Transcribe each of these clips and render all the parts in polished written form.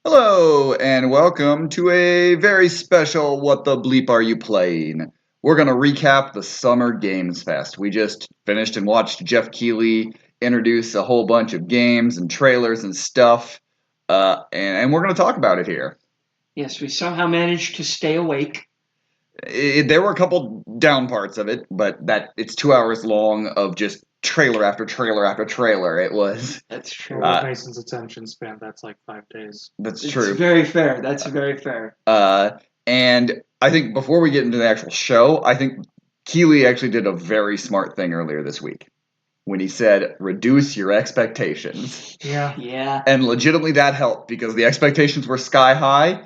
Hello, and welcome to a very special What the Bleep Are You Playing? We're going to recap the Summer Games Fest. We just finished and watched Jeff Keighley introduce a whole bunch of games and trailers and stuff, and we're going to talk about it here. Yes, we somehow managed to stay awake. There were a couple down parts of it, but it's 2 hours long of just trailer after trailer after trailer. It was. That's true. Well, with Mason's attention span, that's like 5 days. That's It's true. very fair. That's very fair. And I think before we get into the actual show, I think Keighley actually did a very smart thing earlier this week when he said, reduce your expectations. Yeah. Yeah. And legitimately that helped because the expectations were sky high.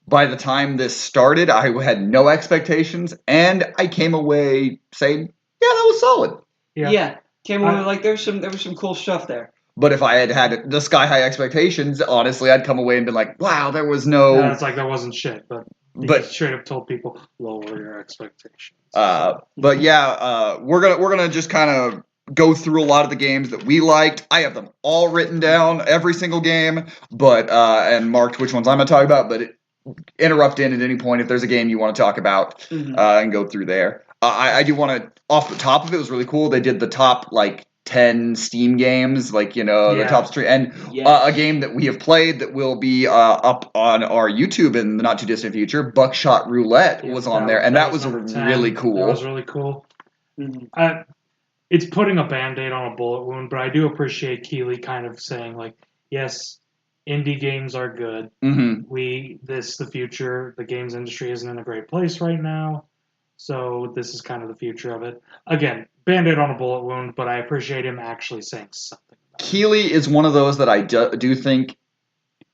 By the time this started, I had no expectations, and I came away saying, yeah, that was solid. Yeah. Came away like there was some cool stuff there. But if I had the sky high expectations, honestly, I'd come away and been like, wow, there was no... Yeah, it's like that wasn't shit, but straight up told people, lower your expectations. But yeah, we're gonna just kind of go through a lot of the games that we liked. I have them all written down, every single game, but and marked which ones I'm gonna talk about. But interrupt in at any point if there's a game you want to talk about, and go through there. I do want to, off the top of it, was really cool. They did the top 10 Steam games, the top three, and a game that we have played that will be up on our YouTube in the not too distant future. Buckshot Roulette was on there, and that was really cool. That was really cool. It's putting a band-aid on a bullet wound, but I do appreciate Keighley kind of saying, yes, indie games are good. The future. The games industry isn't in a great place right now, so this is kind of the future of it. Again, band-aid on a bullet wound, but I appreciate him actually saying something. Keighley is one of those that I do think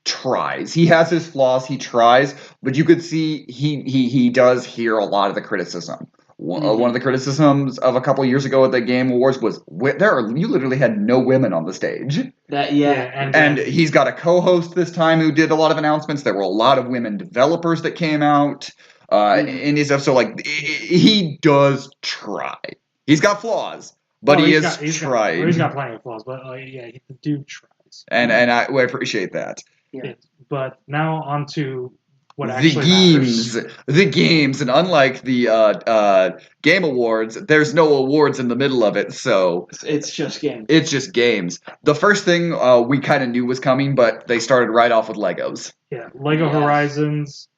tries. He has his flaws, he tries, but you could see he does hear a lot of the criticism. One of the criticisms of a couple of years ago at the Game Awards was you literally had no women on the stage. And he's got a co-host this time who did a lot of announcements. There were a lot of women developers that came out in his stuff. So he does try. He's got flaws, but he's tried. He's got plenty of flaws, but the dude tries. And I appreciate that. Yeah. But now on to what actually matters. The games, and unlike the Game Awards, there's no awards in the middle of it, so it's just games. It's just games. The first thing we kind of knew was coming, but they started right off with Legos. Yeah, Lego Horizons.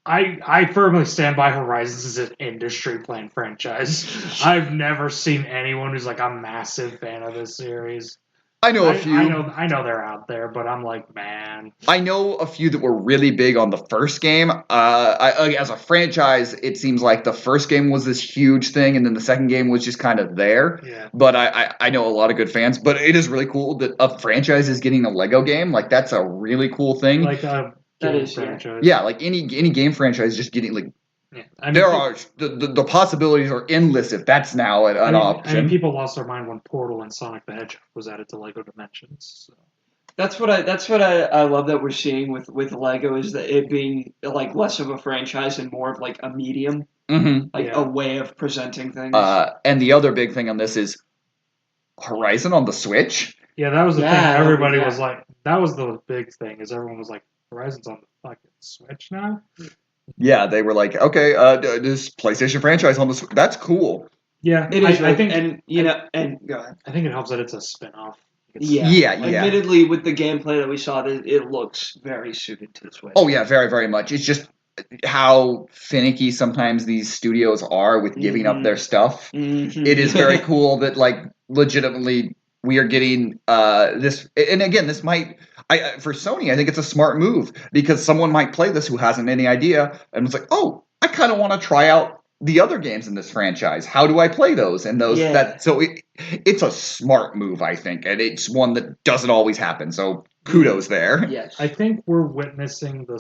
I firmly stand by Horizons as an industry-playing franchise. I've never seen anyone who's a massive fan of this series. I know a few. I know they're out there, but I'm like, man. I know a few that were really big on the first game. As a franchise, it seems like the first game was this huge thing, and then the second game was just kind of there. Yeah. But I know a lot of good fans. But it is really cool that a franchise is getting a Lego game. That's a really cool thing. That is franchise. Yeah, any game franchise just getting the possibilities are endless if that's now an option. People lost their mind when Portal and Sonic the Hedgehog was added to Lego Dimensions. So. That's what I love that we're seeing with Lego, is that it being less of a franchise and more of a medium, a way of presenting things. And the other big thing on this is Horizon on the Switch. Yeah, that was the thing. Everybody was like, that was the big thing. Is everyone was like, Horizon's on the fucking Switch now. Yeah, they were like, okay, this PlayStation franchise on the Switch. That's cool. Yeah, it is. I think, and go ahead. I think it helps that it's a spin-off. Yeah. Admittedly, with the gameplay that we saw, it looks very suited to the Switch. Oh yeah, very, very much. It's just how finicky sometimes these studios are with giving up their stuff. It is very cool that legitimately we are getting this. And again, this might. For Sony, I think it's a smart move because someone might play this who hasn't any idea and it's like, oh, I kind of want to try out the other games in this franchise. How do I play those? And it's a smart move, I think, and it's one that doesn't always happen. So kudos there. Yes, I think we're witnessing the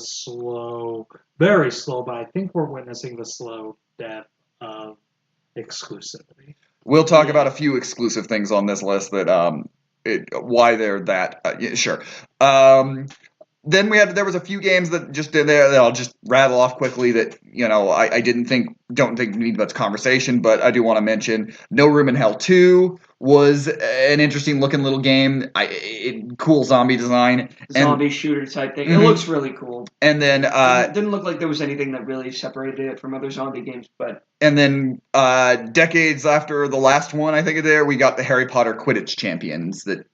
very slow, but I think we're witnessing the slow death of exclusivity. We'll talk about a few exclusive things on this list that why they're that. Sure. Then there was a few games that just did there that I'll just rattle off quickly that I don't think need much conversation, but I do want to mention No Room in Hell 2 was an interesting looking little game. Cool zombie design. Zombie shooter type thing. It looks really cool. And then didn't look like there was anything that really separated it from other zombie games, but. And then decades after the last one, I think we got the Harry Potter Quidditch Champions that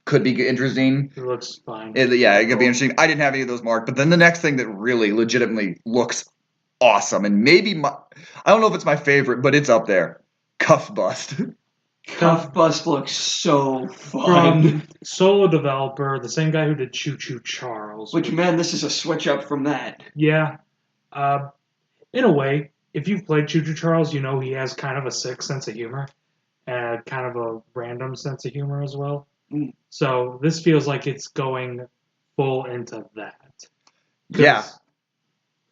could be interesting. It looks fine. It could be interesting. I didn't have any of those marked, but then the next thing that really legitimately looks awesome, and maybe I don't know if it's my favorite, but it's up there. Cuff Bust. Cuff Bust looks so fun. From solo developer, the same guy who did Choo Choo Charles. Which, man, this is a switch up from that. Yeah. In a way, if you've played Choo Choo Charles, you know he has kind of a sick sense of humor. And kind of a random sense of humor as well. Mm. So this feels like it's going full into that. Yeah.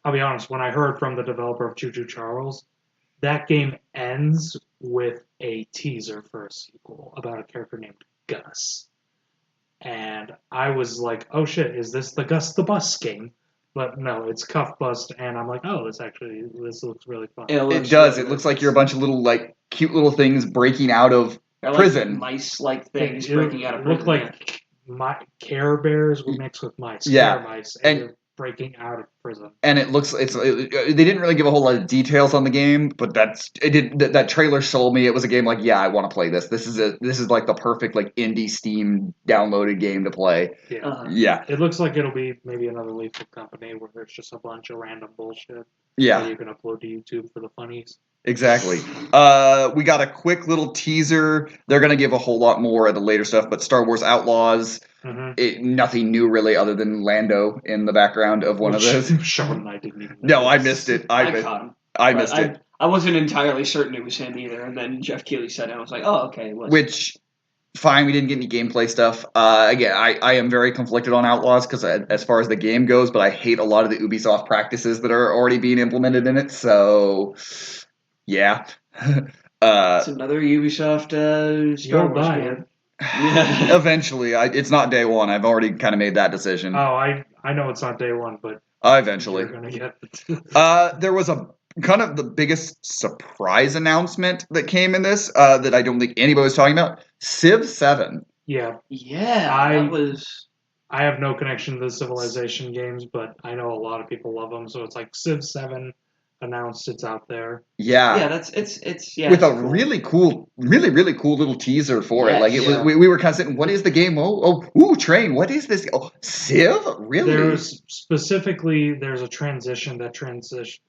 I'll be honest, when I heard from the developer of Choo Choo Charles, that game ends with a teaser for a sequel about a character named Gus. And I was like, oh shit, is this the Gus the Bus game? But no, it's Cuff Bust, and I'm like, oh, this looks really fun. It does. It looks like you're a bunch of little, like, cute little things breaking out of prison. Like mice-like things breaking out of prison. Look like Care Bears mixed with mice. Yeah. Care mice, and you're breaking out of prison. And it looks, they didn't really give a whole lot of details on the game, but that trailer sold me. It was a game like, yeah, I want to play this. This is like the perfect like indie Steam downloaded game to play. Yeah. Yeah. It looks like it'll be maybe another Lethal Company where there's just a bunch of random bullshit. Yeah. That you can upload to YouTube for the funnies. Exactly. We got a quick little teaser. They're going to give a whole lot more of the later stuff, but Star Wars Outlaws, nothing new really other than Lando in the background of one of those. Sean and I didn't even know. No, I missed it. I missed it. I wasn't entirely certain it was him either, and then Jeff Keighley said it, and I was like, oh, okay. Which, fine, we didn't get any gameplay stuff. Again, I am very conflicted on Outlaws because as far as the game goes, but I hate a lot of the Ubisoft practices that are already being implemented in it, so... Yeah. It's another Ubisoft Star Wars game. Yeah. Eventually. It's not day one. I've already kind of made that decision. Oh, I know it's not day one, but... Eventually. You're gonna get it. There was a kind of the biggest surprise announcement that came in this that I don't think anybody was talking about. Civ 7. Yeah. Yeah, that was... I have no connection to the Civilization games, but I know a lot of people love them, so it's like Civ 7... announced it's out there. Yeah. Yeah, it's with a cool. Really cool little teaser for it. Like it was we were kind of sitting, what is the game? Ooh, train. What is this? Oh, Civ? Really? There's a transition that transitions.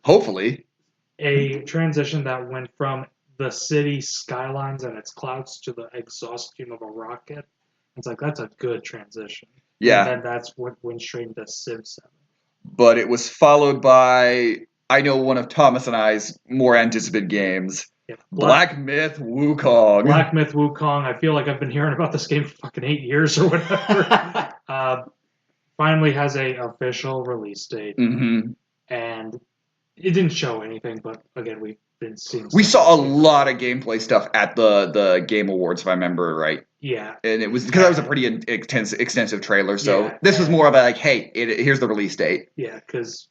Hopefully. A transition that went from the city skylines and its clouds to the exhaust fume of a rocket. It's like that's a good transition. Yeah. And then that's what went straight into Civ 7. But it was followed by, I know, one of Thomas and I's more anticipated games, Black Myth Wukong. Black Myth Wukong. I feel like I've been hearing about this game for fucking 8 years or whatever. Finally has a official release date. Mm-hmm. And it didn't show anything, but again, we've been seeing... We saw a lot of gameplay stuff at the Game Awards, if I remember right. Yeah. And it was because that was a pretty extensive trailer, so this was more about like, hey, here's the release date. Yeah, because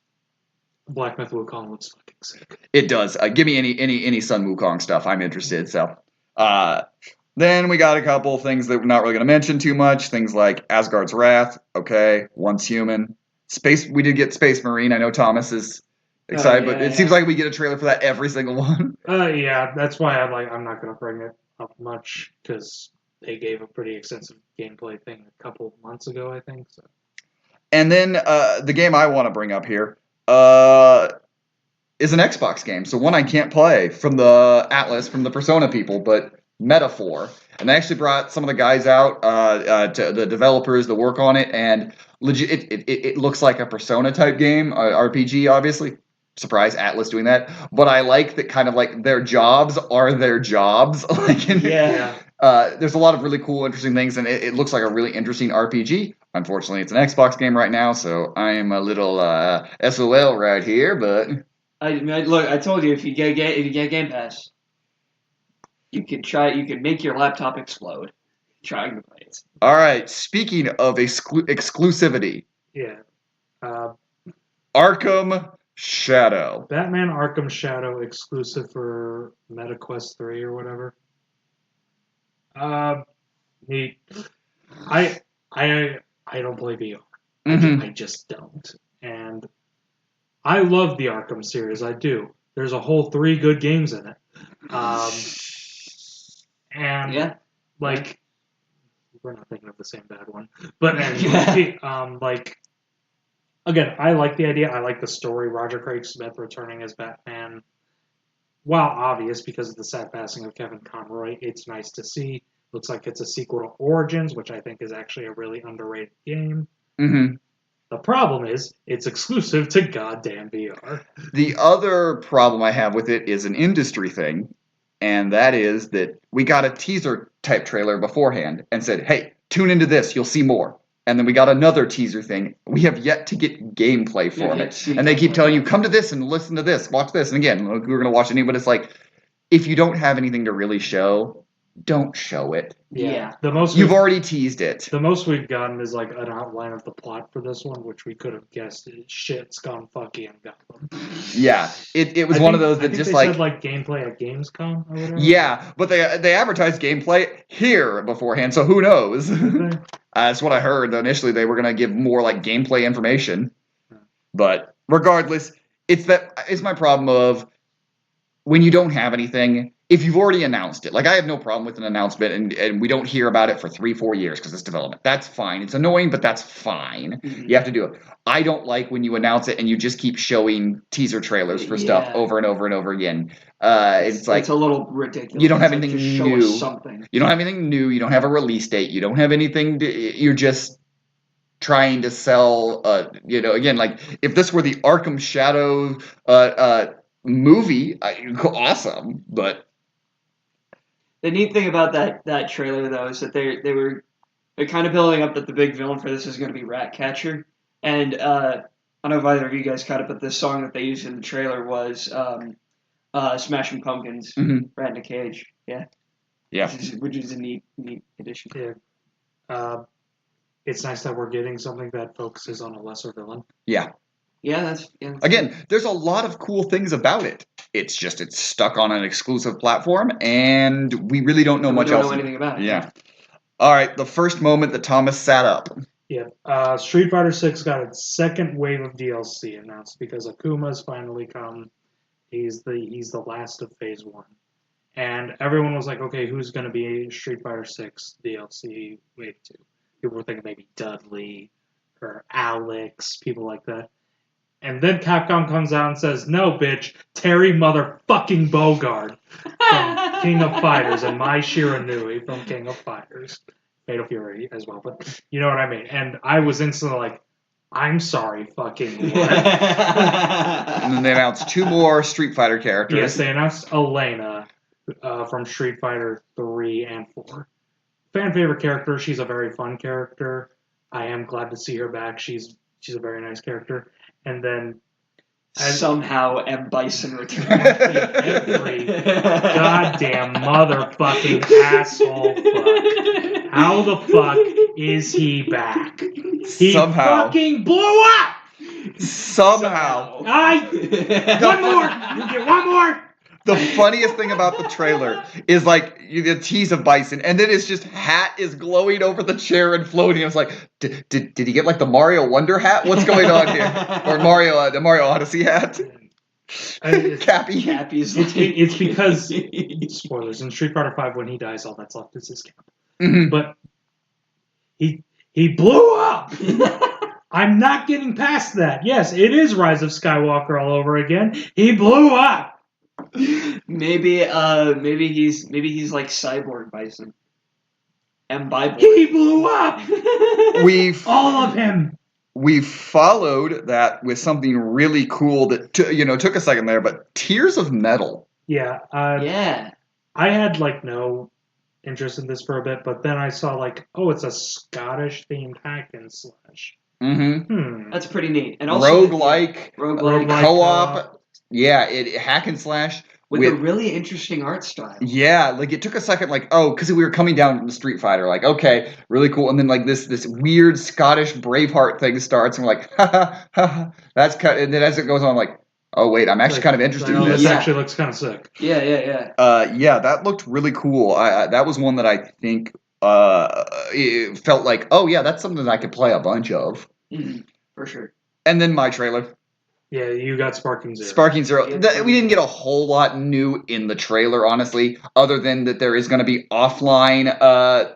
Black Myth Wukong looks fucking sick. It does. Give me any Sun Wukong stuff. I'm interested. So, then we got a couple things that we're not really going to mention too much. Things like Asgard's Wrath. Okay, Once Human. Space. We did get Space Marine. I know Thomas is excited, but it seems like we get a trailer for that every single one. Yeah, that's why I'm not going to bring it up much because they gave a pretty extensive gameplay thing a couple months ago, I think. So. And then the game I want to bring up here is an Xbox game. So one I can't play from the Atlas, from the Persona people, but Metaphor. And they actually brought some of the guys out, to the developers to work on it. And legit, it looks like a Persona type game, RPG, obviously. Surprise, Atlas doing that. But I like that kind of like their jobs are their jobs. There's a lot of really cool, interesting things, and it looks like a really interesting RPG. Unfortunately, it's an Xbox game right now, so I am a little SOL right here. But I told you if you get Game Pass, you can make your laptop explode trying to play it. All right. Speaking of exclusivity, Arkham Shadow. Batman Arkham Shadow exclusive for MetaQuest 3 or whatever. Neat. I don't play VR. I just don't. And I love the Arkham series. I do. There's a whole 3 good games in it. And like, we're not thinking of the same bad one. But anyway, like, again, I like the idea. I like the story. Roger Craig Smith returning as Batman. While obvious because of the sad passing of Kevin Conroy, it's nice to see. Looks like it's a sequel to Origins, which I think is actually a really underrated game. Mm-hmm. The problem is, it's exclusive to goddamn VR. The other problem I have with it is an industry thing, and that is that we got a teaser type trailer beforehand and said, hey, tune into this, you'll see more. And then we got another teaser thing. We have yet to get gameplay for it. And they keep telling you, come to this and listen to this, watch this. And again, we're going to watch it, but it's like, if you don't have anything to really show, don't show it. Yeah. You've already teased it. The most we've gotten is like an outline of the plot for this one, which we could have guessed. Shit's gone fucky and Gotham. Yeah, it was one of those that just they said like gameplay at Gamescom or whatever. Yeah, but they advertised gameplay here beforehand, so who knows? That's what I heard. Initially, they were gonna give more like gameplay information, but regardless, it's my problem of when you don't have anything. If you've already announced it, like I have no problem with an announcement and we don't hear about it for 3-4 years because it's development. That's fine. It's annoying, but that's fine. Mm-hmm. You have to do it. I don't like when you announce it and you just keep showing teaser trailers for stuff over and over and over again. It's like it's a little ridiculous. You don't have anything new. Something. You don't have anything new. You don't have a release date. You don't have anything. You're just trying to sell. Again, like if this were the Arkham Shadow movie, awesome, but. The neat thing about that trailer, though, is that they're kind of building up that the big villain for this is going to be Ratcatcher. And I don't know if either of you guys caught it, but the song that they used in the trailer was Smashing Pumpkins, Rat in a Cage. Yeah. Which is a neat addition. Yeah. It's nice that we're getting something that focuses on a lesser villain. Yeah. Yeah, Again, there's a lot of cool things about it. It's just it's stuck on an exclusive platform, and we really don't know much else. We don't know anything about it. Yeah. All right, the first moment that Thomas sat up. Yeah. Street Fighter 6 got its second wave of DLC announced because Akuma's finally come. He's the last of Phase 1. And everyone was like, okay, who's going to be Street Fighter 6 DLC Wave 2? People were thinking maybe Dudley or Alex, people like that. And then Capcom comes out and says, no, bitch, Terry motherfucking Bogard from King of Fighters and Mai Shiranui from King of Fighters. Fatal Fury as well, but you know what I mean. And I was instantly like, I'm sorry, fucking what? And then they announced 2 more Street Fighter characters. Yes, they announced Elena from Street Fighter 3 and 4. Fan favorite character. She's a very fun character. I am glad to see her back. She's a very nice character. And then somehow M. Bison returned. Every goddamn motherfucking asshole fuck. How the fuck is he back? He fucking blew up! Somehow. One more! You get one more! The funniest thing about the trailer is like the tease of Bison, and then it's just hat is glowing over the chair and floating. It's like, did he get like the Mario Wonder hat? What's going on here? Or the Mario Odyssey hat? Cappy. Cappy's it's because spoilers in Street Fighter 5 when he dies, all that's left is his cap. Mm-hmm. But he blew up. I'm not getting past that. Yes, it is Rise of Skywalker all over again. He blew up. Maybe he's like Cyborg Bison. M. Bible. He blew up. All of him. We followed that with something really cool that took a second there, but Tears of Metal. Yeah. Yeah. I had no interest in this for a bit, but then I saw it's a Scottish themed hack and slash. Mm-hmm. That's pretty neat. And also roguelike co-op. Yeah, it hack and slash with a really interesting art style. Yeah, it took a second, because we were coming down from the Street Fighter, okay, really cool, and then this weird Scottish Braveheart thing starts, and we're like, ha ha ha, that's cut, and then as it goes on, Oh wait, I'm actually kind of interested in this this. actually looks kind of sick. Yeah. That looked really cool. That was one that I think it felt like, oh yeah, that's something that I could play a bunch of. For sure. And then my trailer. Yeah, you got Sparking Zero. Sparking Zero. We didn't get a whole lot new in the trailer, honestly, other than that there is going to be offline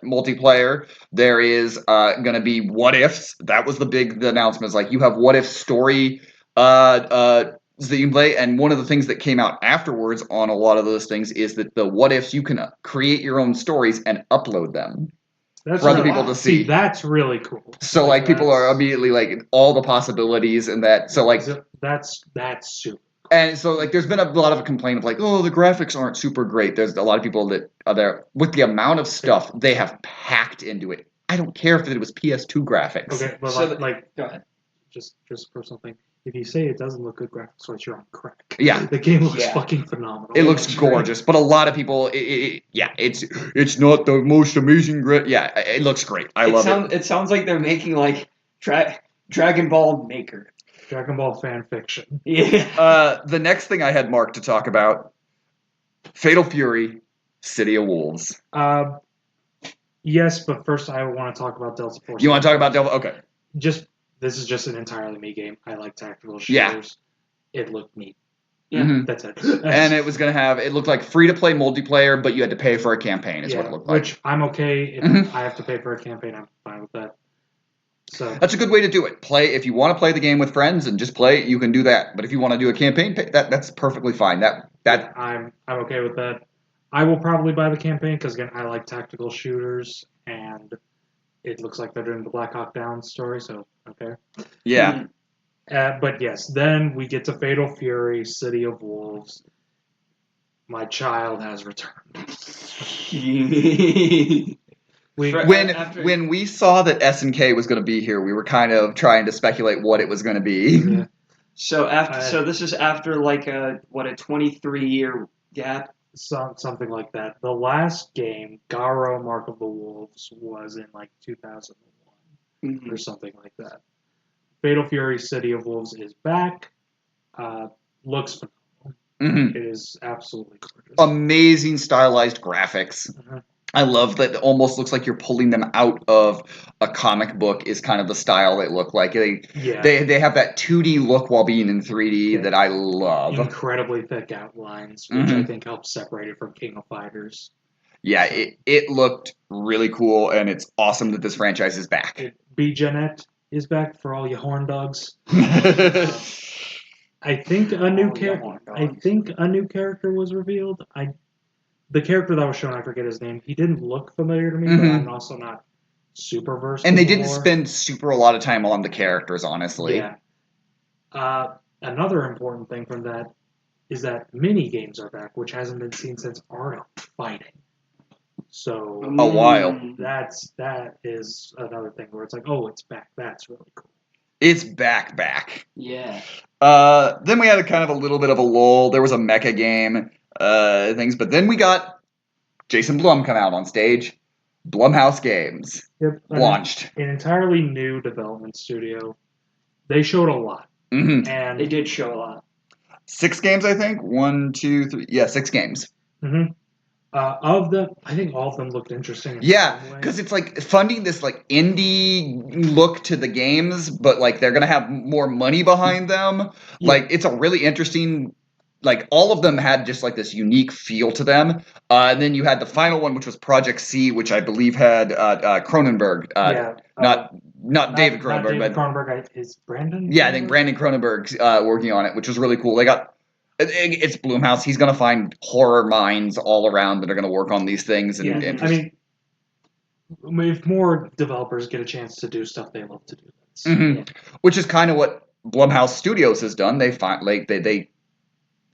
multiplayer. There is going to be what ifs. That was the announcement. It's like you have what if story that you can play, and one of the things that came out afterwards on a lot of those things is that the what ifs, you can create your own stories and upload them. That's for other people to see. That's really cool. So like people are immediately like all the possibilities and that. So like that's super. And so like there's been a lot of complaint of like, oh, the graphics aren't super great. There's a lot of people that are there with the amount of stuff they have packed into it. I don't care if it was PS2 graphics. Okay, but So go ahead. Just for something. If you say it doesn't look good graphics-wise, you're on crack. Yeah. The game looks fucking phenomenal. It looks gorgeous, but a lot of people, it's not the most amazing. It looks great. I love it. It sounds like they're making like Dragon Ball Maker. Dragon Ball fan fiction. Yeah. The next thing I had marked to talk about, Fatal Fury, City of Wolves. Yes, but first I want to talk about Delta Force. You want to talk about Delta? Okay. This is just an entirely me game. I like tactical shooters. Yeah. It looked neat. Yeah, that's it. And it was going to have, it looked like free-to-play multiplayer, but you had to pay for a campaign is what it looked like. Which I'm okay. If I have to pay for a campaign, I'm fine with that. So that's a good way to do it. If you want to play the game with friends and just play, you can do that. But if you want to do a campaign, that's perfectly fine. I'm okay with that. I will probably buy the campaign because again, I like tactical shooters, and it looks like they're doing the Black Hawk Down story. So okay. Yeah. But yes, then we get to Fatal Fury, City of Wolves. My child has returned. When we saw that SNK was going to be here, we were kind of trying to speculate what it was going to be. Yeah. So this is after like a 23-year gap. Something like that. The last game, Garo Mark of the Wolves, was in like 2001 or something like that. Fatal Fury City of Wolves is back. Looks phenomenal. It is absolutely gorgeous. Amazing stylized graphics. I love that it almost looks like you're pulling them out of a comic book is kind of the style they look like. They have that 2D look while being in 3D that I love. Incredibly thick outlines, which I think helps separate it from King of Fighters. Yeah, it looked really cool, and it's awesome that this franchise is back. B-Genet is back for all you horn dogs. I think a new character was revealed. The character that was shown, I forget his name. He didn't look familiar to me, but I'm also not super versed. And they didn't spend a lot of time on the characters, honestly. Yeah. Another important thing from that is that mini games are back, which hasn't been seen since Art of Fighting. So a while. That is another thing where it's like, oh, it's back. That's really cool. It's back. Yeah. Then we had a little bit of a lull. There was a mecha game. But then we got Jason Blum come out on stage. Blumhouse Games launched. An entirely new development studio. They showed a lot. And they did show a lot. 6 games, I think. 1, 2, 3. Yeah, 6 games. I think all of them looked interesting. Yeah, because it's like funding this like indie look to the games, but like they're gonna have more money behind them. Yeah. Like it's a really interesting. Like all of them had just like this unique feel to them, and then you had the final one, which was Project C, which I believe had Cronenberg. Not David Cronenberg, but Cronenberg is Brandon. Yeah, I think Brandon Cronenberg's working on it, which was really cool. They got. It's Blumhouse. He's going to find horror minds all around that are going to work on these things. And I mean, if more developers get a chance to do stuff they love to do, which is kind of what Blumhouse Studios has done. They they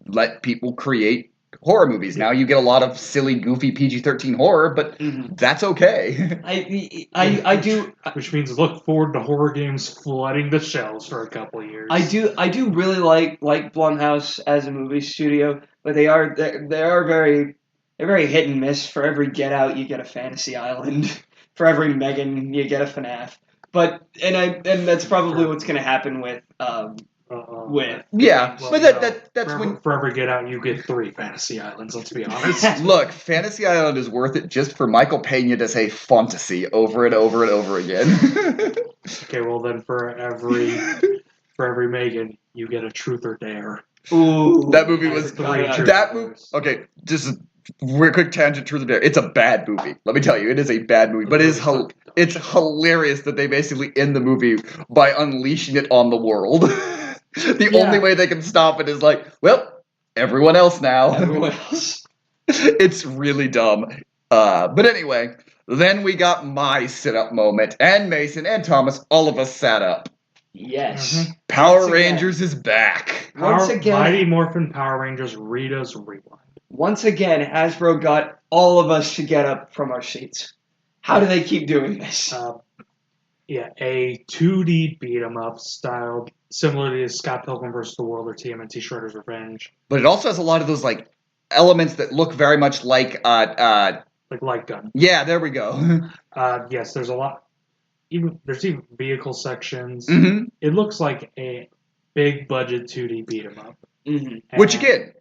let people create horror movies. Now you get a lot of silly, goofy PG-13 horror, but that's okay. I do, which means look forward to horror games flooding the shelves for a couple of years. I do really like Blumhouse as a movie studio, but they're very hit and miss. For every Get Out, you get a Fantasy Island. For every Megan, you get a FNAF. And that's probably what's going to happen with with. Yeah, Well, but no. that's when. For every Get Out, you get 3 Fantasy Islands. Let's be honest. Look, Fantasy Island is worth it just for Michael Pena to say fantasy over and over and over again. Okay, well then for every Megan, you get a Truth or Dare. Ooh, That movie was that movie. Okay, just a real quick tangent. Truth or Dare. It's a bad movie. Let me tell you, it is a bad movie. But it's hilarious that they basically end the movie by unleashing it on the world. The only way they can stop it is like, well, everyone else now. Everyone else. It's really dumb. But anyway, then we got my sit-up moment, and Mason and Thomas, all of us sat up. Yes. Power Rangers is back. Once again, Mighty Morphin Power Rangers Rita's Rewind. Once again, Hasbro got all of us to get up from our seats. How do they keep doing this? A 2D beat 'em up styled similarly to Scott Pilgrim vs. the World or TMNT Shredder's Revenge. But it also has a lot of those like elements that look very much like like Light Gun. Yeah, there we go. Yes, there's a lot. There's even vehicle sections. Mm-hmm. It looks like a big budget 2D beat 'em up. Mm-hmm. Which again,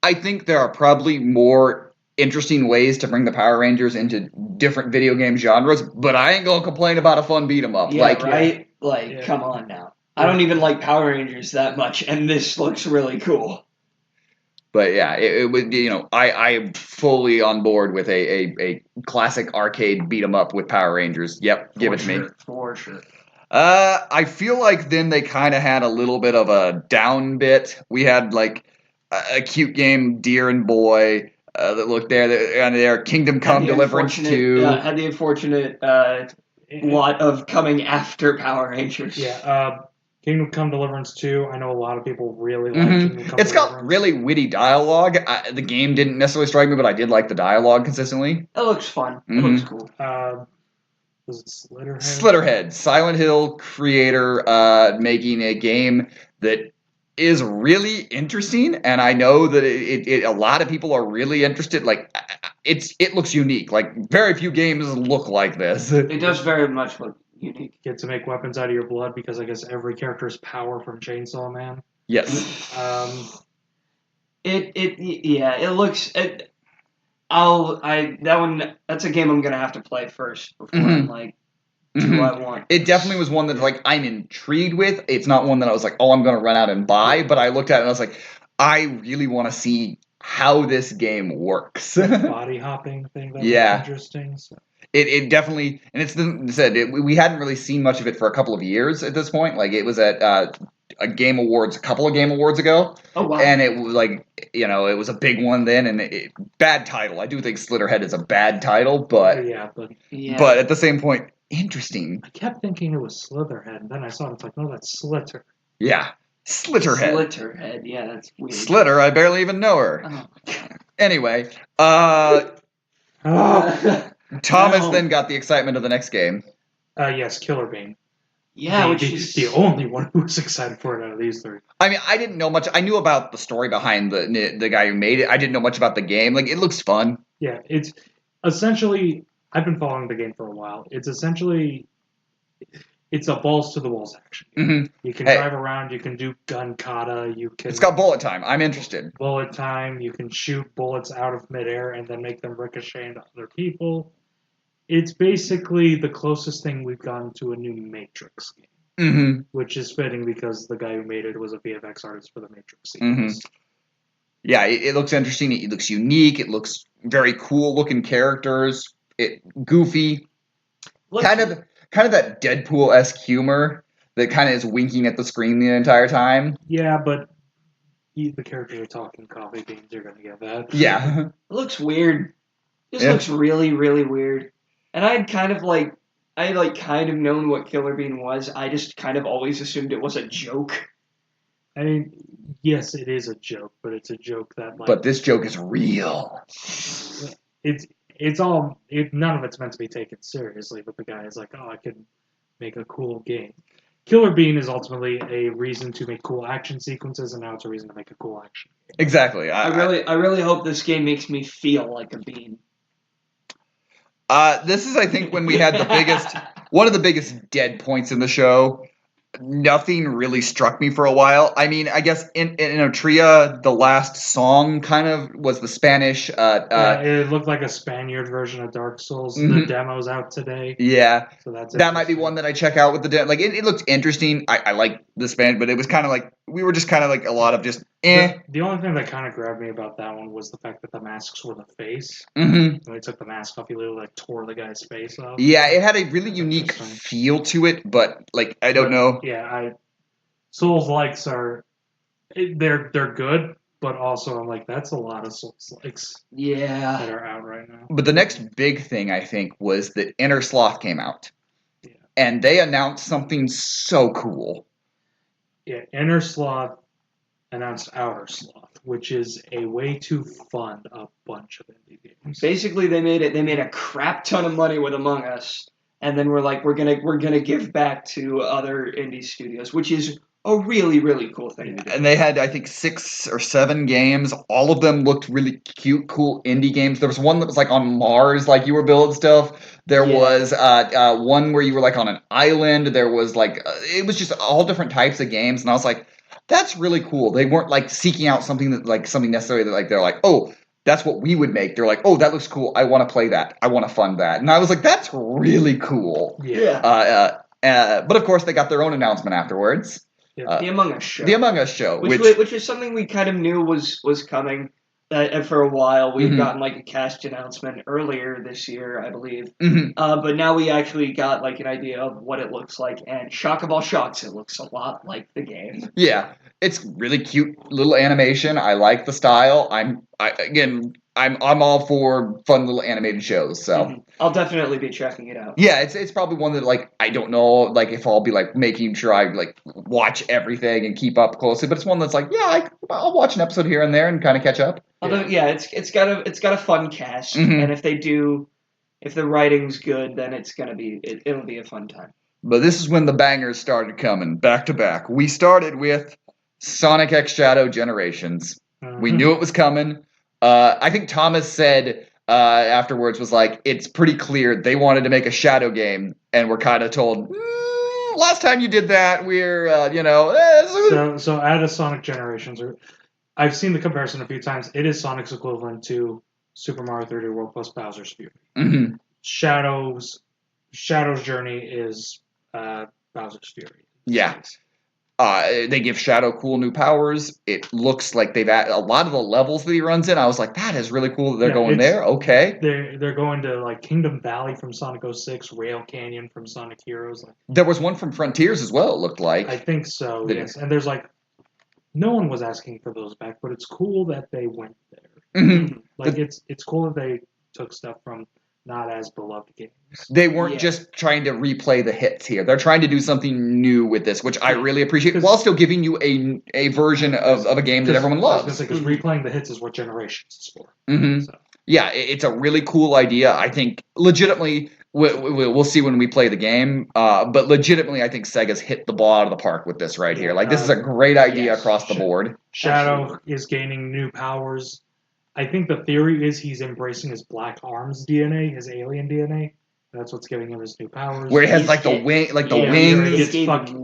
I think there are probably more interesting ways to bring the Power Rangers into different video game genres, but I ain't gonna complain about a fun beat 'em up. Yeah, right? Come on now. I don't even like Power Rangers that much, and this looks really cool. But yeah, it would, I am fully on board with a classic arcade beat 'em up with Power Rangers. Yep, give it to me. For sure. I feel like then they kind of had a little bit of a down bit. We had like a cute game, Deer and Boy, that looked there. Kingdom Come Deliverance 2. Had the unfortunate lot of coming after Power Rangers. Yeah, Kingdom Come Deliverance 2, I know a lot of people really like Kingdom Come It's got really witty dialogue. The game didn't necessarily strike me, but I did like the dialogue consistently. It looks fun. It looks cool. Was it Slitterhead? Slitterhead, Silent Hill creator, making a game that is really interesting, and I know that a lot of people are really interested. Like, it looks unique. Like, very few games look like this. It does very much look unique. Get to make weapons out of your blood because I guess every character is Power from Chainsaw Man. Yes. It looks. That's a game I'm gonna have to play first before I'm like, do I want? It definitely was one that like I'm intrigued with. It's not one that I was like, oh, I'm gonna run out and buy. But I looked at it and I was like, I really want to see how this game works. Body hopping thing. That was interesting. So. It definitely, and we hadn't really seen much of it for a couple of years at this point. Like it was at a Game Awards, a couple of Game Awards ago. Oh wow! And it was like, it was a big one then, and bad title. I do think Slitterhead is a bad title, but at the same point, interesting. I kept thinking it was Slitherhead, and then I saw it. It's like, no, that's Slitter. Yeah, Slitterhead. Slitterhead. Yeah, that's weird. Slitter. I barely even know her. Oh. Anyway, Thomas then got the excitement of the next game. Yes, Killer Bean. Yeah, which is the only one who was excited for it out of these three. I mean, I didn't know much. I knew about the story behind the guy who made it. I didn't know much about the game. Like, it looks fun. Yeah, it's essentially. I've been following the game for a while. It's essentially. It's a balls to the walls action. Mm-hmm. You can drive around. You can do gun kata. You can. It's got bullet time. I'm interested. Bullet time. You can shoot bullets out of midair and then make them ricochet into other people. It's basically the closest thing we've gotten to a new Matrix game, which is fitting because the guy who made it was a VFX artist for the Matrix series. Yeah, it looks interesting. It looks unique. It looks very cool looking characters. Goofy, kind of that Deadpool-esque humor that kind of is winking at the screen the entire time. Yeah, but the characters are talking coffee beans. You're gonna get that. Yeah, it looks weird. This looks really, really weird. And I had kind of known what Killer Bean was. I just kind of always assumed it was a joke. I mean, yes, it is a joke, but it's a joke that But this joke is real. None of it's meant to be taken seriously, but the guy is like, oh, I could make a cool game. Killer Bean is ultimately a reason to make cool action sequences, and now it's a reason to make a cool action game. Exactly. I really hope this game makes me feel like a bean. This is, I think, when we had one of the biggest dead points in the show. nothing really struck me for a while. I mean, I guess in Otria, the last song kind of was the Spanish. It looked like a Spaniard version of Dark Souls. The Mhm. demo's out today, Yeah, so that's that might be interesting. one that I check out with the like. It looked interesting. I like the Spanish, but it was kind of like we were just kind of like a lot of just The only thing that kind of grabbed me about that one was the fact that the masks were the face. Mm-hmm. When they took the mask off, you literally like tore the guy's face off. Yeah, it had a really That's unique interesting. feel to it, but like I don't know. Yeah, Souls likes are they're good, but also I'm like that's a lot of Souls likes Yeah. that are out right now. But the next big thing I think was that Inner Sloth came out, Yeah. and they announced something so cool. Yeah, Inner Sloth announced Outer Sloth, which is a way to fund a bunch of indie games. Basically, they made a crap ton of money with Among Us, and then we're like, we're gonna give back to other indie studios, which is a really, really cool thing to do. And they had, I think, 6 or 7 games. All of them looked really cute, cool indie games. There was one that was like on Mars, like you were building stuff. There Yeah. was one where you were like on an island. There was like, it was just all different types of games. And I was like, that's really cool. They weren't like seeking out something that like something necessarily that like they're like, oh, that's what we would make. They're like, oh, that looks cool. I want to play that. I want to fund that. And I was like, that's really cool. Yeah. But of course, they got their own announcement afterwards. The Among Us show. The Among Us show, which is something we kind of knew was coming. And for a while, we've Mhm. gotten like a cast announcement earlier this year, I believe. Mhm. But now we actually got like an idea of what it looks like, and shock of all shocks, it looks a lot like the game. Yeah, it's really cute little animation. I like the style. I'm all for fun little animated shows. So Mhm. I'll definitely be checking it out. yeah, it's probably one that like I don't know like if I'll be like making sure I like watch everything and keep up closely, but it's one that's like yeah, I'll watch an episode here and there and kind of catch up. Although, yeah, it's got a fun cast, Mhm. and if the writing's good, then it'll be a fun time. But this is when the bangers started coming back to back. We started with Sonic X Shadow Generations. We knew it was coming. I think Thomas said afterwards was like, it's pretty clear they wanted to make a Shadow game, and we're kind of told, last time you did that, we're, So out of Sonic Generations, I've seen the comparison a few times. It is Sonic's equivalent to Super Mario 3D World plus Bowser's Fury. Mhm. Shadow's journey is Bowser's Fury. Yeah. They give Shadow cool new powers. It looks like they've added a lot of the levels that he runs in. I was like, that is really cool that they're going there. Okay. They're going to like Kingdom Valley from Sonic 06, Rail Canyon from Sonic Heroes. Like, There was one from Frontiers as well, it looked like. I think so, Did yes. And there's like, no one was asking for those back, but it's cool that they went there. Mhm. Like, it's cool that they took stuff from not as beloved games. They weren't Yeah. just trying to replay the hits here. They're trying to do something new with this, which I really appreciate, while still giving you a version of a game that everyone loves. Because replaying the hits is what Generations is for. Mhm. So. Yeah, it's a really cool idea. I think legitimately, we'll see when we play the game, but legitimately, I think Sega's hit the ball out of the park with this right here. Like, this is a great idea yes. across the board. Shadow Absolutely. is gaining new powers. I think the theory is he's embracing his Black Arms DNA, his alien DNA. That's what's giving him his new powers. Where he has He's like the get- wing, like the yeah, wings. where he gets gave fucking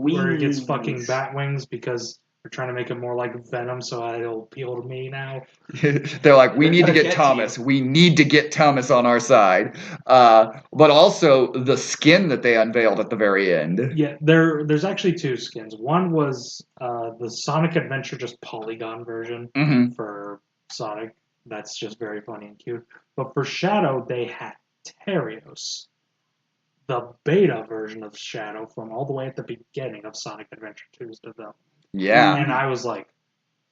wings. bat wings because they're trying to make him more like Venom, so it'll appeal to me now. They're like, we They're need to gonna get get to Thomas. We need to get Thomas on our side. But also the skin that they unveiled at the very end. Yeah, there's actually two skins. One was the Sonic Adventure just polygon version Mm-hmm. for Sonic. That's just very funny and cute. But for Shadow, they had Terios, the beta version of Shadow from all the way at the beginning of Sonic Adventure 2's development. Yeah. And I was like,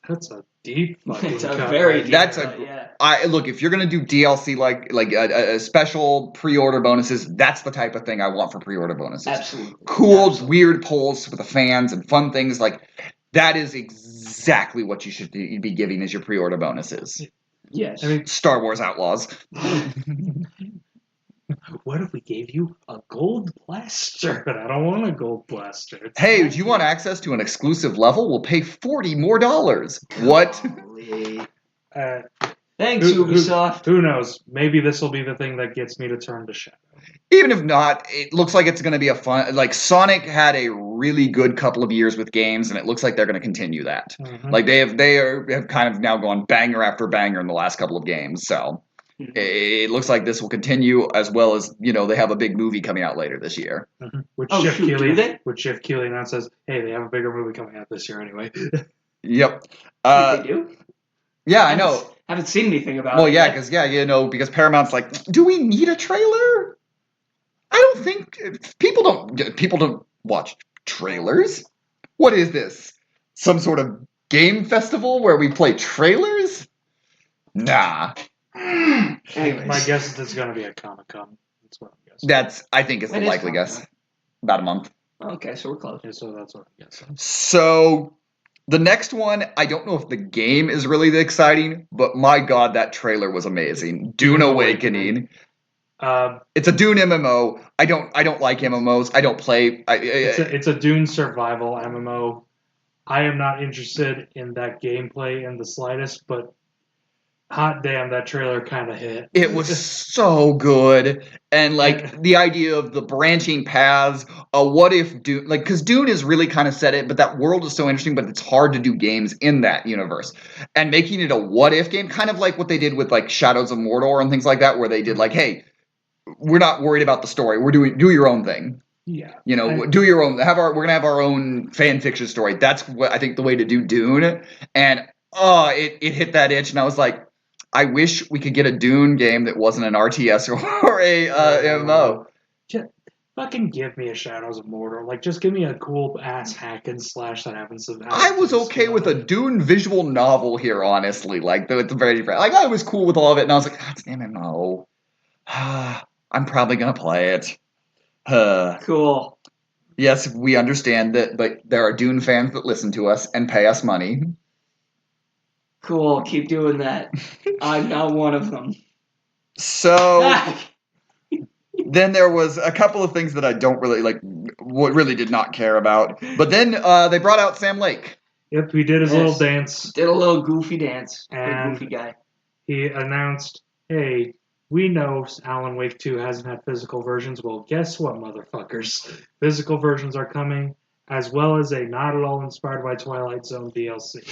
that's a deep fucking It's a cut very right deep That's cut, a- yeah. I look, if you're gonna do DLC like a special pre-order bonuses, that's the type of thing I want for pre-order bonuses. Absolutely. Cool, Absolutely. weird polls for the fans and fun things like that is exactly what you should be giving as your pre-order bonuses. Yes. I mean, Star Wars Outlaws. what if we gave you a gold blaster? But I don't want a gold blaster. It's Hey, not do you want access to an exclusive level? We'll pay $40 more. What? Golly. Uh, Thanks, Ubisoft. Who knows? Maybe this will be the thing that gets me to turn to Shadow. Even if not, it looks like it's going to be a fun. Like Sonic had a really good couple of years with games, and it looks like they're going to continue that. Mhm. Like they have kind of now gone banger after banger in the last couple of games. So it looks like this will continue, as well as they have a big movie coming out later this year. Which Oh, Jeff shoot, do Keighley, they? which Jeff Keighley now says, "Hey, they have a bigger movie coming out this year anyway." Yep. They do? Yeah, I know. Haven't seen anything about Well, it. yeah, yet. because Paramount's like, do we need a trailer? I don't think people don't watch trailers. What is this? Some sort of game festival where we play trailers? Nah. Anyways. My guess is it's going to be at Comic-Con. That's what I'm guessing. I think it's the When is likely guess. Comic-Con? About a month. Okay, so we're close. Yeah, so that's what I'm guessing. So the next one, I don't know if the game is really exciting, but my god, that trailer was amazing. Dune Awakening. It's a Dune MMO. I don't like MMOs. I don't play. It's a Dune survival MMO. I am not interested in that gameplay in the slightest, but hot damn, that trailer kind of hit. It was so good, and like the idea of the branching paths. What if Dune? Like, because Dune is really kind of set it, but that world is so interesting. But it's hard to do games in that universe, and making it a what if game, kind of like what they did with like Shadows of Mordor and things like that, where they did like, hey, we're not worried about the story. We're do your own thing. Yeah. Do your own. We're gonna have our own fan fiction story. That's what I think the way to do Dune, and it hit that itch, and I was like, I wish we could get a Dune game that wasn't an RTS or a MMO. Just fucking give me a Shadows of Mordor. Like, just give me a cool ass hack and slash that happens to. I was okay with a Dune visual novel here, honestly. Like, it's very different. Like, I was cool with all of it, and I was like, that's an MMO. I'm probably gonna play it. Cool. Yes, we understand that, but there are Dune fans that listen to us and pay us money. Cool. Keep doing that. I'm not one of them. So then there was a couple of things that I don't really like. What really did not care about. But then they brought out Sam Lake. Yep, he did his Yes. little dance. Did a little goofy dance. And Goofy guy. He announced, "Hey, we know Alan Wake 2 hasn't had physical versions. Well, guess what, motherfuckers? Physical versions are coming, as well as a not at all inspired by Twilight Zone DLC."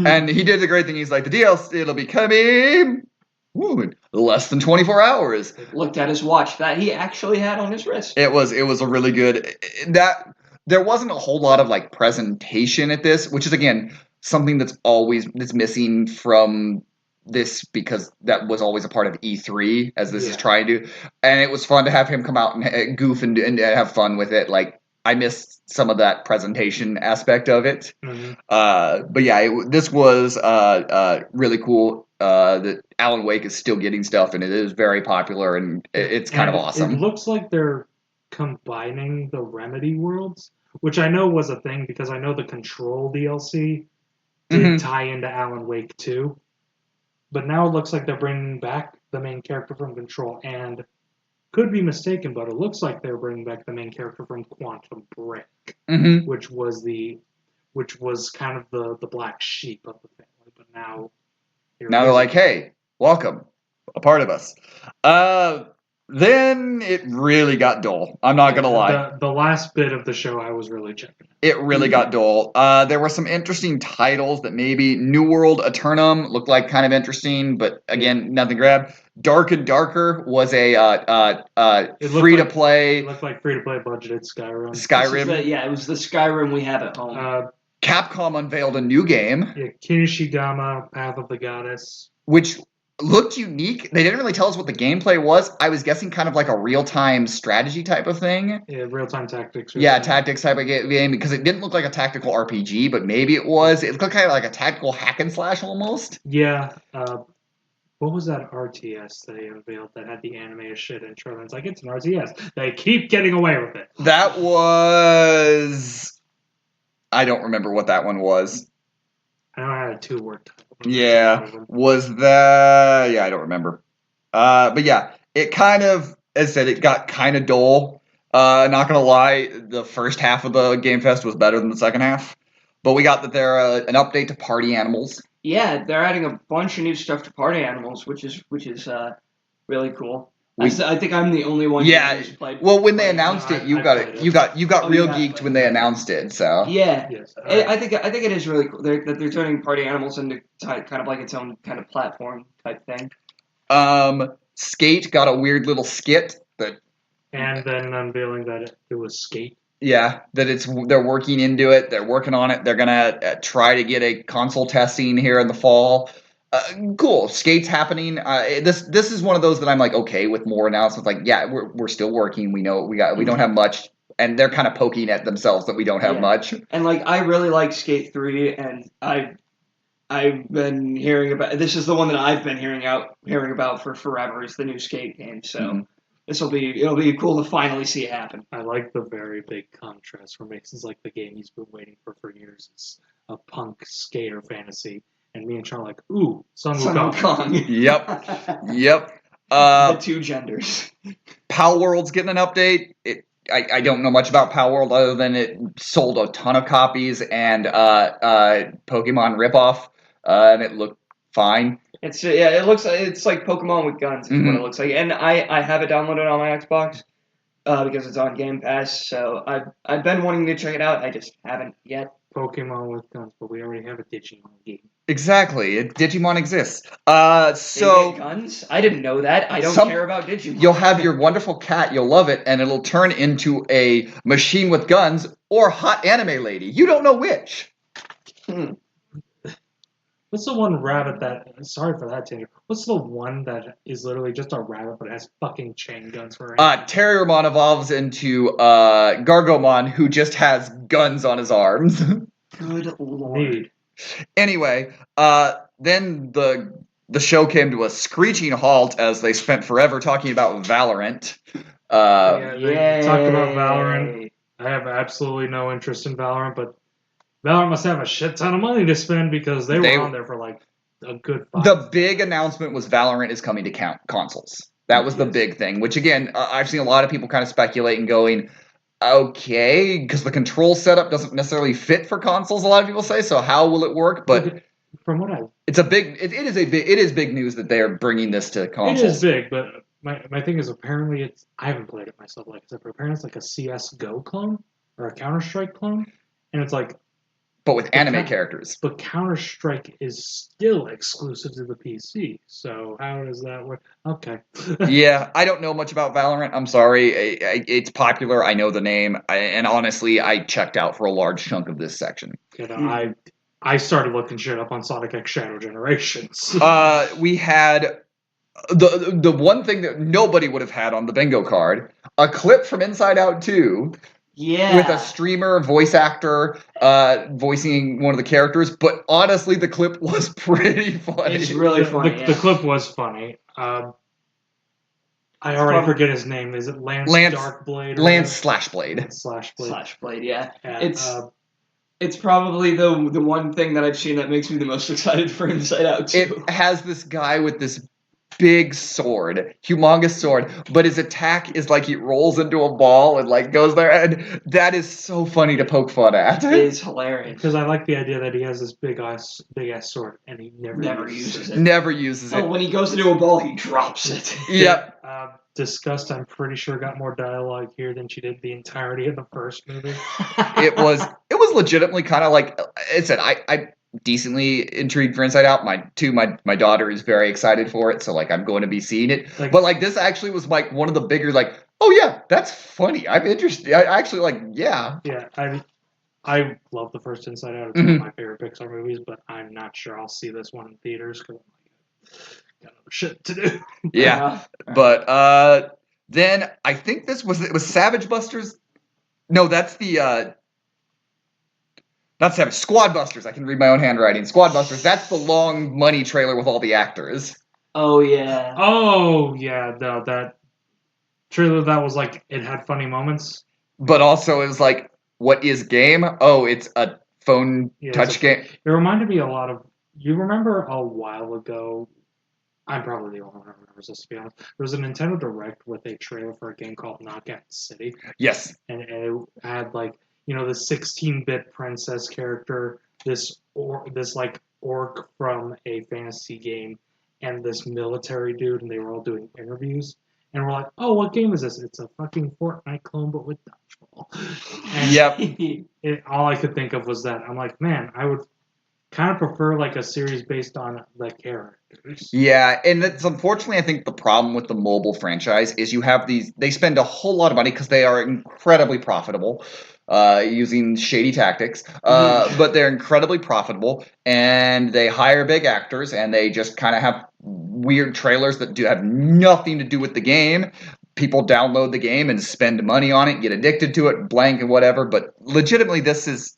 And he did the great thing. He's like, the DLC, it'll be coming in less than 24 hours. Looked at his watch that he actually had on his wrist. It was a really good, there wasn't a whole lot of like presentation at this, which is again, something that's missing from this, because that was always a part of E3 as this is trying to, and it was fun to have him come out and goof and have fun with it. Like, I missed some of that presentation aspect of it. Mhm. But yeah, this was really cool. That Alan Wake is still getting stuff, and it is very popular, and it's kind of awesome. It looks like they're combining the Remedy worlds, which I know was a thing because I know the Control DLC did tie into Alan Wake 2. But now it looks like they're bringing back the main character from Control, and could be mistaken, but it looks like they're bringing back the main character from Quantum Break, which was kind of the black sheep of the family. But now they're like, hey, welcome, a part of us. Then it really got dull. I'm not gonna lie. The last bit of the show, I was really checking. It really got dull. There were some interesting titles that maybe New World Eternum looked like kind of interesting, but again, nothing grabbed. Dark and Darker was a free to play. It looked like free to play budgeted Skyrim. It was the Skyrim we have at home. Capcom unveiled a new game. Yeah, Kinishigama, Path of the Goddess, which looked unique. They didn't really tell us what the gameplay was. I was guessing kind of like a real-time strategy type of thing. Yeah, real-time tactics. Tactics type of game, because it didn't look like a tactical RPG, but maybe it was. It looked kind of like a tactical hack and slash almost. Yeah. What was that RTS they unveiled that had the animated shit intro? And it's like, it's an RTS. They keep getting away with it. That was... I don't remember what that one was. I know I had a 2-word title. Yeah. Was that... Yeah, I don't remember. But yeah, it kind of... As I said, it got kind of dull. Not gonna lie, the first half of the Game Fest was better than the second half. But we got that they're an update to Party Animals. Yeah, they're adding a bunch of new stuff to Party Animals, which is really cool. I think I'm the only one who's played. Well, when they played announced it, it, you I got played it. it. You got Oh, real you have geeked played when it. they announced it. So Yeah. Yes. I think it is really cool that they're turning Party Animals into kind of like its own kind of platform type thing. Skate got a weird little skit that. And then unveiling that it was Skate. Yeah, they're working into it. They're working on it. They're gonna try to get a console testing here in the fall. Cool, Skate's happening. This is one of those that I'm like okay with more announcements. Like, yeah, we're still working. We know we don't have much, and they're kind of poking at themselves that we don't have much. And like I really like Skate 3, and I've been hearing about this is the one that I've been hearing about for forever. Is the new Skate game, so. It'll be cool to finally see it happen. I like the very big contrast where Mason's like the game he's been waiting for years. It's a punk skater fantasy, and me and Sean are like, ooh, Sun Wukong. Yep. The two genders. Pal World's getting an update. I don't know much about Pal World other than it sold a ton of copies and Pokemon ripoff, and it looked fine. It's like Pokemon with guns is what it looks like, and I have it downloaded on my Xbox because it's on Game Pass. So I've been wanting to check it out. I just haven't yet. Pokemon with guns, but we already have a Digimon game. Exactly, Digimon exists. They get guns? I didn't know that. I don't care about Digimon. You'll have your wonderful cat. You'll love it, and it'll turn into a machine with guns or hot anime lady. You don't know which. What's the one rabbit that? Sorry for that, Taylor. What's the one that is literally just a rabbit but has fucking chain guns for it? Terriermon evolves into Gargomon, who just has guns on his arms. Good lord. Anyway, then the show came to a screeching halt as they spent forever talking about Valorant. They talked about Valorant. I have absolutely no interest in Valorant, but Valorant must have a shit ton of money to spend because they were on there for like a good 5. The big announcement was Valorant is coming to consoles. That was the big thing, which again, I've seen a lot of people kind of speculate and going, okay, because the control setup doesn't necessarily fit for consoles, a lot of people say, so how will it work? But from what it is big news that they are bringing this to consoles. It is big, but my thing is apparently I haven't played it myself, like I said, but apparently it's like a CS:GO clone or a Counter-Strike clone, and it's like but with anime characters. But Counter-Strike is still exclusive to the PC, so how does that work? Okay. Yeah, I don't know much about Valorant. I'm sorry. It's popular. I know the name. And honestly, I checked out for a large chunk of this section. I started looking shit up on Sonic X Shadow Generations. We had the one thing that nobody would have had on the bingo card, a clip from Inside Out 2. Yeah. With a streamer, voice actor, voicing one of the characters. But honestly, the clip was pretty funny. It's really funny. The clip was funny. I already forget his name. Is it Lance Darkblade? Lance Slashblade. Slashblade, yeah. It's probably the one thing that I've seen that makes me the most excited for Inside Out 2. It has this guy with this big sword, humongous sword, but his attack is like he rolls into a ball and like goes there, and that is so funny to poke fun at. It is hilarious because I like the idea that he has this big ass sword and he never uses it. Never uses it. Oh, when he goes into a ball, he drops it. Yep. Disgust, I'm pretty sure, got more dialogue here than she did the entirety of the first movie. It was legitimately kind of like I said. I decently intrigued for Inside Out. My daughter is very excited for it, so like I'm going to be seeing it. But like this actually was like one of the bigger like, oh yeah, that's funny. I'm interested. I actually like yeah. Yeah, I love the first Inside Out. It's one of my favorite Pixar movies, but I'm not sure I'll see this one in theaters because I'm got other shit to do. Yeah, but then I think it was Savage Busters. No, that's the. Not Savage, Squad Busters. I can read my own handwriting. Squad Busters. That's the long money trailer with all the actors. Oh yeah. Oh yeah. No, that trailer that was like it had funny moments. But also it was like, what is game? Oh, it's a phone touch game. It reminded me a lot of. You remember a while ago? I'm probably the only one who remembers this, to be honest. There was a Nintendo Direct with a trailer for a game called Knockout City. Yes. And it had like. You know, the 16-bit princess character, this like orc from a fantasy game, and this military dude, and they were all doing interviews. and we're like, oh, what game is this? It's a fucking Fortnite clone, but with dodgeball. And Yep. all I could think of was that. I'm like, man, I would kind of prefer like a series based on the characters. Yeah, and that's unfortunately, I think the problem with the mobile franchise is you have these. They spend a whole lot of money because they are incredibly profitable, using shady tactics. But they're incredibly profitable, and they hire big actors, and they just kind of have weird trailers that do have nothing to do with the game. People download the game and spend money on it, get addicted to it, blank and whatever. But legitimately, this is.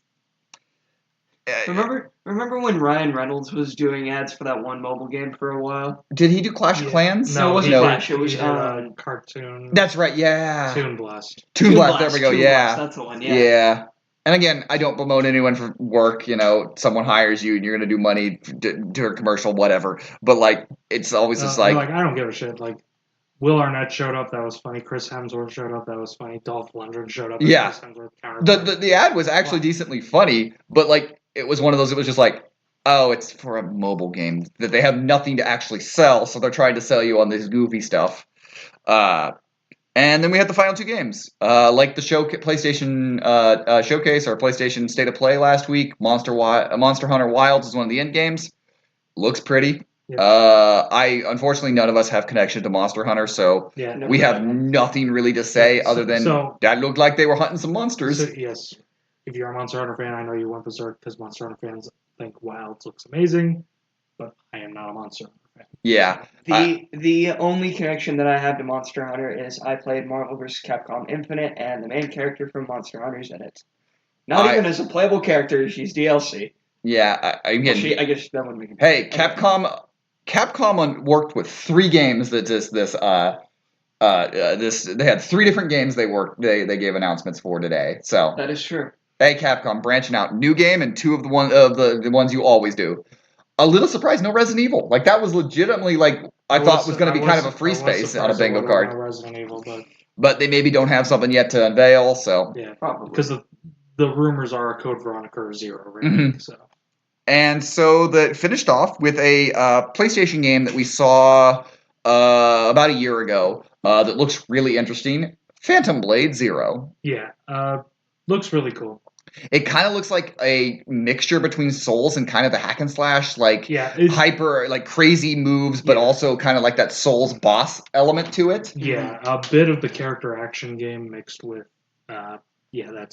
Remember when Ryan Reynolds was doing ads for that one mobile game for a while? Did he do Clash of Clans? No, it wasn't Clash. It was cartoon. That's right. Yeah. Toon Blast. Toon Blast. There we go. Toon Yeah. Blast, that's the one. Yeah. Yeah. And again, I don't promote anyone for work. Someone hires you and you're going to do money to a commercial, whatever. But like, it's always just like I don't give a shit. Like, Will Arnett showed up. That was funny. Chris Hemsworth showed up. That was funny. Dolph Lundgren showed up. Yeah. Chris Hemsworth countered. The ad was actually decently funny, but like, it was one of those. It was just like, oh, it's for a mobile game that they have nothing to actually sell, so they're trying to sell you on this goofy stuff. And then we had the final two games, like the PlayStation Showcase or PlayStation State of Play last week. Monster Hunter Wilds is one of the end games. Looks pretty. Yeah. Unfortunately, none of us have connection to Monster Hunter, so we have nothing really to say other than that looked like they were hunting some monsters. So, yes, if you're a Monster Hunter fan, I know you went berserk because Monster Hunter fans think Wilds looks amazing, but I am not a Monster Hunter fan. Yeah. The only connection that I have to Monster Hunter is I played Marvel vs. Capcom Infinite, and the main character from Monster Hunter's in it. Not even as a playable character, she's DLC. Yeah, I guess that would make it. Hey, Capcom worked with 3 games that they had 3 different games they gave announcements for today. So that is true. Hey, Capcom, branching out, new game and 2 of the ones you always do. A little surprised, no Resident Evil. Like that was legitimately I thought was going to be kind of a free space on a bingo card. Resident Evil, but they maybe don't have something yet to unveil. So yeah, probably because the rumors are a Code Veronica 0 remake. So. And so that finished off with a PlayStation game that we saw about a year ago that looks really interesting. Phantom Blade Zero. Yeah, looks really cool. It kind of looks like a mixture between Souls and kind of the hack and slash, hyper, crazy moves, but also kind of like that Souls boss element to it. Yeah, a bit of the character action game mixed with, that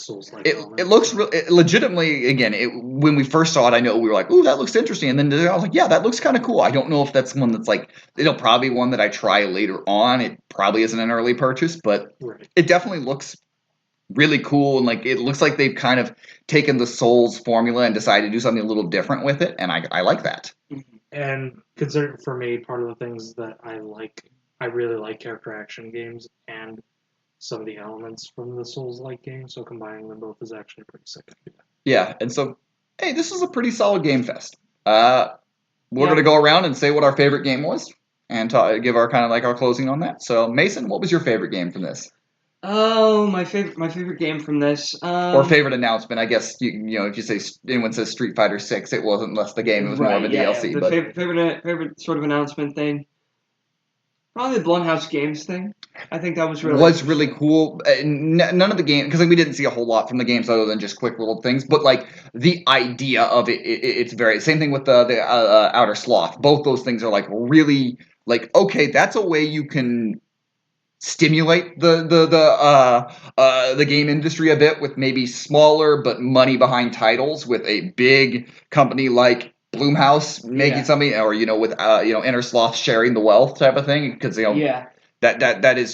Souls-like element. It looks legitimately, again, when we first saw it, I know we were like, ooh, that looks interesting. And then I was like, yeah, that looks kind of cool. I don't know if that's one that's it'll probably be one that I try later on. It probably isn't an early purchase, but It definitely looks really cool, and it looks like they've kind of taken the Souls formula and decided to do something a little different with it, and I like that. And consider for me, part of the things that I really like character action games and some of the elements from the Souls-like games, so combining them both is actually pretty sick. Yeah, and so, hey, this is a pretty solid game fest. We're going to go around and say what our favorite game was, and give our kind of our closing on that. So, Mason, what was your favorite game from this? Oh, my favorite game from this. Or favorite announcement, I guess. If you say anyone says Street Fighter 6, it wasn't less the game; it was more of a DLC. The but favorite sort of announcement thing, probably the Blumhouse Games thing. I think that was really cool. None of the games, because we didn't see a whole lot from the games other than just quick little things. But the idea of it's very same thing with the Outer Sloth. Both those things are really okay. That's a way you can stimulate the game industry a bit with maybe smaller but money behind titles with a big company like Blumhouse making something, or with Inner Sloth sharing the wealth type of thing, because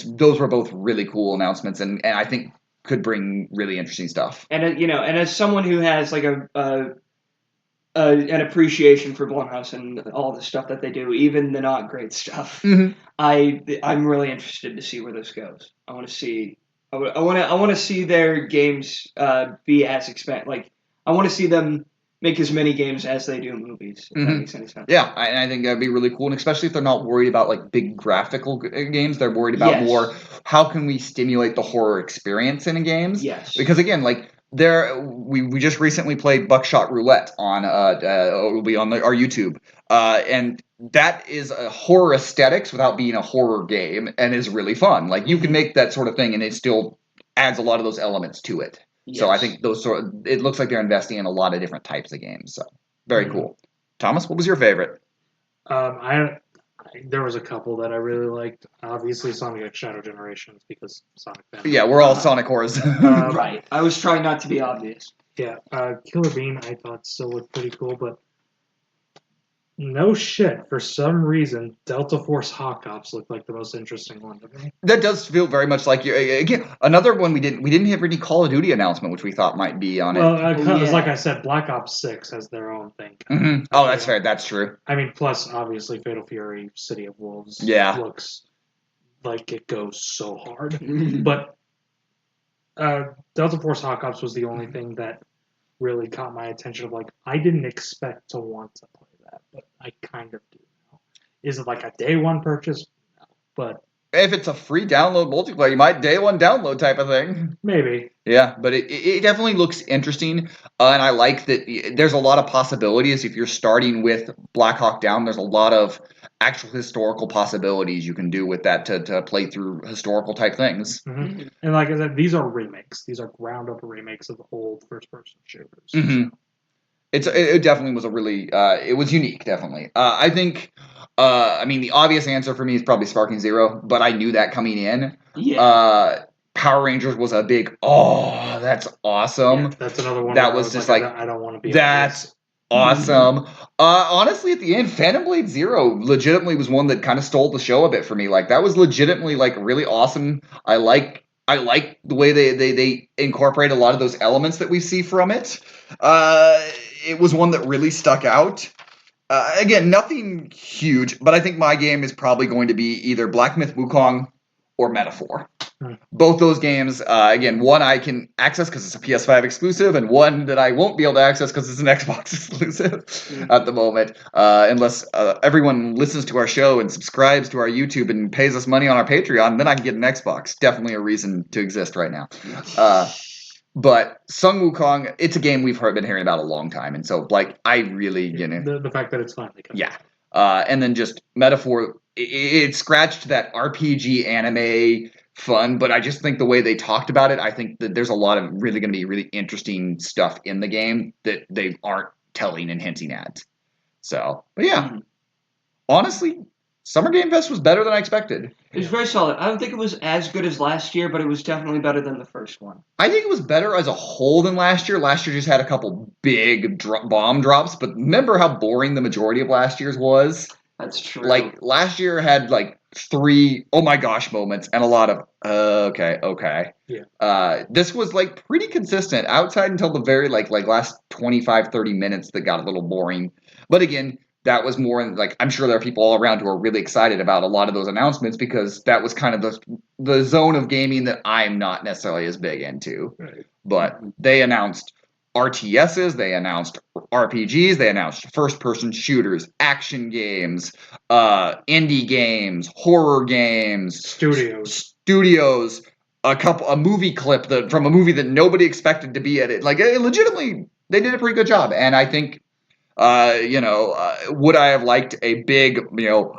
those were both really cool announcements, and I think could bring really interesting stuff. And and as someone who has an appreciation for Blumhouse and all the stuff that they do, even the not great stuff. Mm-hmm. I'm really interested to see where this goes. I want to see. I want to see their games be as I want to see them make as many games as they do movies. If that makes any sense. Yeah, I think that'd be really cool, and especially if they're not worried about big graphical games, they're worried about more how can we stimulate the horror experience in games. Yes. Because again, we just recently played Buckshot Roulette on it'll be on our YouTube, and that is a horror aesthetics without being a horror game, and is really fun. Like you can make that sort of thing, and it still adds a lot of those elements to it. Yes. So I think it looks like they're investing in a lot of different types of games. So very cool. Thomas, what was your favorite? There was a couple that I really liked. Obviously, Sonic X Shadow Generations because Sonic fans. Yeah, we're all Sonic whores. Right. I was trying not to be obvious. Yeah, Killer Bean I thought still looked pretty cool, but no shit. For some reason, Delta Force Hawk Ops looked like the most interesting one to me. That does feel very much like you. Again, another one we didn't have any Call of Duty announcement, which we thought might be on it. Well, like I said, Black Ops 6 has their own thing. Mm-hmm. Oh, that's fair. That's true. I mean, plus obviously Fatal Fury, City of Wolves. Looks like it goes so hard, but Delta Force Hawk Ops was the only thing that really caught my attention. Of like, I didn't expect to want to play that, but I kind of do now. Is it like a day one purchase? No, but if it's a free download multiplayer, you might day one download type of thing. Maybe. Yeah, but it definitely looks interesting, and I like that there's a lot of possibilities. If you're starting with Black Hawk Down, there's a lot of actual historical possibilities you can do with that to play through historical type things. Mm-hmm. And like I said, these are remakes. These are ground up remakes of old first person shooters. Mm-hmm. It definitely was a really it was unique. Definitely, I think. I mean, the obvious answer for me is probably Sparking Zero, but I knew that coming in. Yeah. Power Rangers was a big. Oh, that's awesome. Yeah, that's another one. That was just like I don't want to be. That's awesome. Honestly, at the end, Phantom Blade Zero legitimately was one that kind of stole the show a bit for me. Like that was legitimately like really awesome. I like the way they incorporate a lot of those elements that we see from it. It was one that really stuck out. Again, nothing huge, but I think my game is probably going to be either Black Myth Wukong or Metaphor. Both those games, again, one I can access because it's a PS5 exclusive, and one that I won't be able to access because it's an Xbox exclusive at the moment. Unless everyone listens to our show and subscribes to our YouTube and pays us money on our Patreon, then I can get an Xbox. Definitely a reason to exist right now. But Sun Wukong, it's a game we've been hearing about a long time, and so like I really the fact that it's finally coming. Yeah, and then just Metaphor, it scratched that RPG anime fun, but I just think the way they talked about it, I think that there's a lot of really going to be really interesting stuff in the game that they aren't telling and hinting at. So, but yeah, honestly, Summer Game Fest was better than I expected. It was very solid. I don't think it was as good as last year, but it was definitely better than the first one. I think it was better as a whole than last year. Last year just had a couple big bomb drops, but remember how boring the majority of last year's was? That's true. Like, last year had, like, 3 oh my gosh moments and a lot of, okay. Yeah. This was, like, pretty consistent outside until the very, like last 25, 30 minutes that got a little boring. But again, that was more like, I'm sure there are people all around who are really excited about a lot of those announcements because that was kind of the zone of gaming that I'm not necessarily as big into. Right. But they announced RTSs, they announced RPGs, they announced first-person shooters, action games, indie games, horror games, studios, a movie clip from a movie that nobody expected to be at it. Like, legitimately, they did a pretty good job, and I think. Would I have liked a big,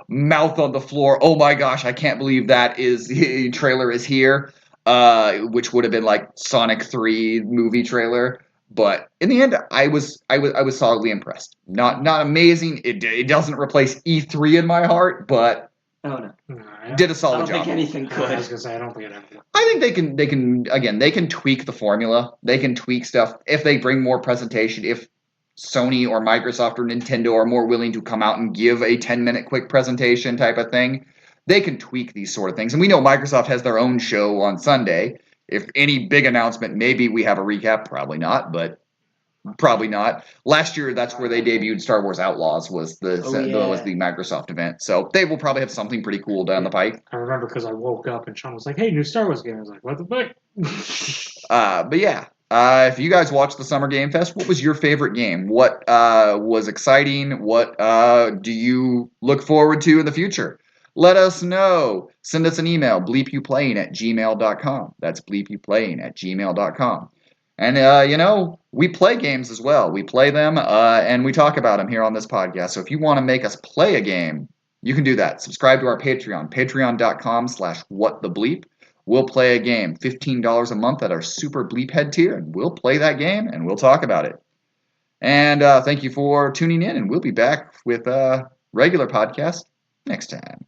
mouth on the floor? Oh my gosh, I can't believe the trailer is here. Which would have been like Sonic 3 movie trailer. But in the end, I was solidly impressed. Not amazing. It doesn't replace E3 in my heart, but did a solid job. I don't think anything could. I was gonna say I don't think it ever. I think they can tweak the formula. They can tweak stuff if they bring more presentation. If Sony or Microsoft or Nintendo are more willing to come out and give a 10-minute quick presentation type of thing, they can tweak these sort of things. And we know Microsoft has their own show on Sunday. If any big announcement, maybe we have a recap. Probably not, but probably not. Last year, that's where they debuted Star Wars Outlaws was the Microsoft event. So they will probably have something pretty cool down the pike. I remember because I woke up and Sean was like, "Hey, new Star Wars game." I was like, "What the fuck?" But yeah. If you guys watched the Summer Game Fest, what was your favorite game? What was exciting? What do you look forward to in the future? Let us know. Send us an email, bleepyouplaying@gmail.com. That's bleepyouplaying@gmail.com. And, we play games as well. We play them, and we talk about them here on this podcast. So if you want to make us play a game, you can do that. Subscribe to our Patreon, patreon.com/whatthebleep. We'll play a game, $15 a month at our Super Bleephead tier, and we'll play that game, and we'll talk about it. And thank you for tuning in, and we'll be back with a regular podcast next time.